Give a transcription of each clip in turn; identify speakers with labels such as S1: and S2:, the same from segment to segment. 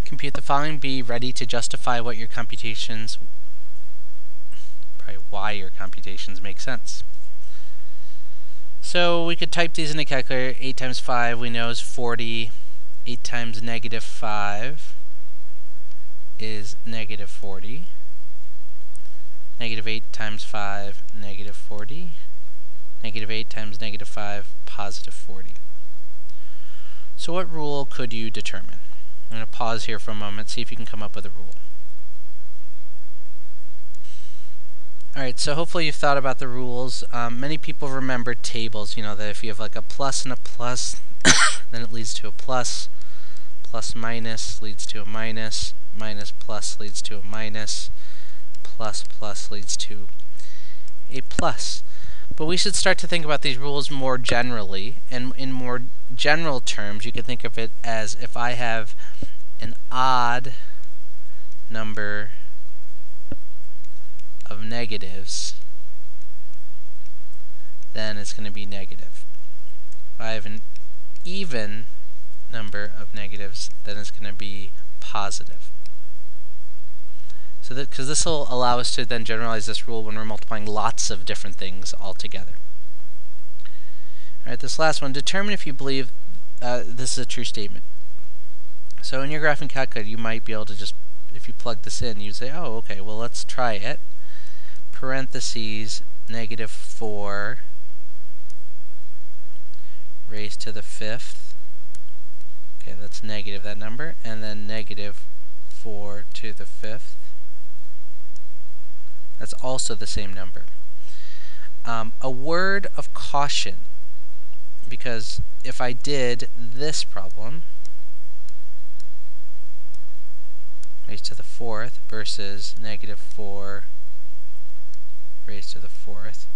S1: Compute the following. Be ready to justify what your computations, probably why your computations make sense. So we could type these in the calculator. 8 times 5 we know is 40. 8 times negative 5 is negative 40. Negative 8 times 5, negative 40. Negative 8 times negative 5, positive 40. So what rule could you determine? I'm going to pause here for a moment, see if you can come up with a rule. Alright, so hopefully you've thought about the rules. Many people remember tables, you know, that if you have like a plus and a plus, then it leads to a plus. Plus minus leads to a minus. Minus plus leads to a minus. Plus plus leads to a plus. But we should start to think about these rules more generally, and in more general terms you can think of it as if I have an odd number of negatives, then it's going to be negative. If I have an even number of negatives, then it's going to be positive. So because this will allow us to then generalize this rule when we're multiplying lots of different things all together. Alright, this last one, determine if you believe this is a true statement. So in your graphing calculator, you might be able to just, if you plug this in, you'd say, oh, okay, well, let's try it. Parentheses, negative 4 raised to the 5th. Okay, that's negative, that number. And then negative 4 to the 5th. That's also the same number. A word of caution, because if I did this problem, raised to the 4th versus negative 4 raised to the 4th,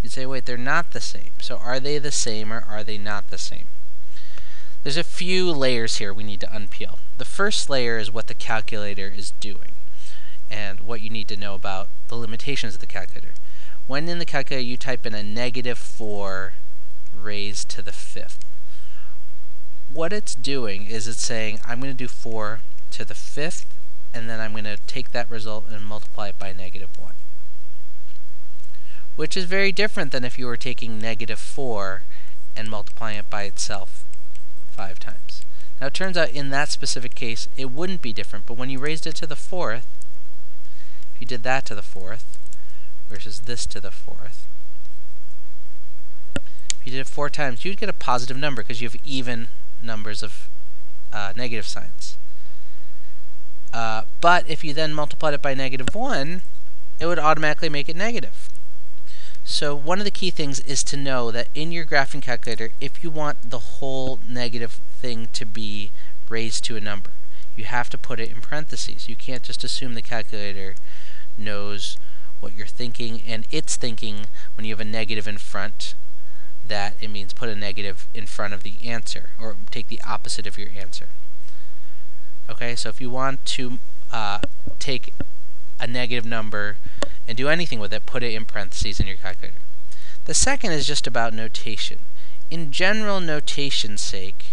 S1: you'd say, wait, they're not the same. So are they the same or are they not the same? There's a few layers here we need to unpeel. The first layer is what the calculator is doing and what you need to know about the limitations of the calculator. When in the calculator you type in a negative 4 raised to the 5th, what it's doing is it's saying, I'm going to do 4 to the 5th, and then I'm going to take that result and multiply it by negative 1. Which is very different than if you were taking negative 4 and multiplying it by itself 5 times. Now it turns out in that specific case it wouldn't be different, but when you raised it to the 4th, if you did that to the 4th versus this to the 4th, if you did it 4 times, you'd get a positive number because you have even numbers of negative signs. But if you then multiplied it by negative 1, it would automatically make it negative. So one of the key things is to know that in your graphing calculator, if you want the whole negative thing to be raised to a number, you have to put it in parentheses. You can't just assume the calculator knows what you're thinking, and it's thinking when you have a negative in front that it means put a negative in front of the answer, or take the opposite of your answer. Okay, so if you want to take a negative number and do anything with it, put it in parentheses in your calculator. The second is just about notation. In general notation's sake,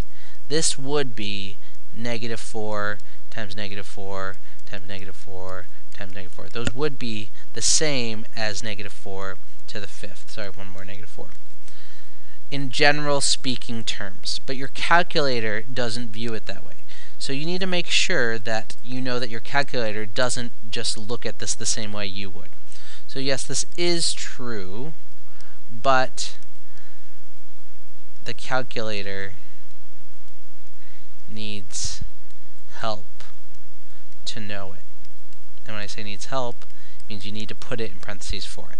S1: this would be negative 4 times negative 4 times negative 4 times negative 4. Those would be the same as negative 4 to the 5th. Sorry, one more, negative 4. In general speaking terms, but your calculator doesn't view it that way. So you need to make sure that you know that your calculator doesn't just look at this the same way you would. So yes, this is true, but the calculator needs help to know it. And when I say needs help, it means you need to put it in parentheses for it.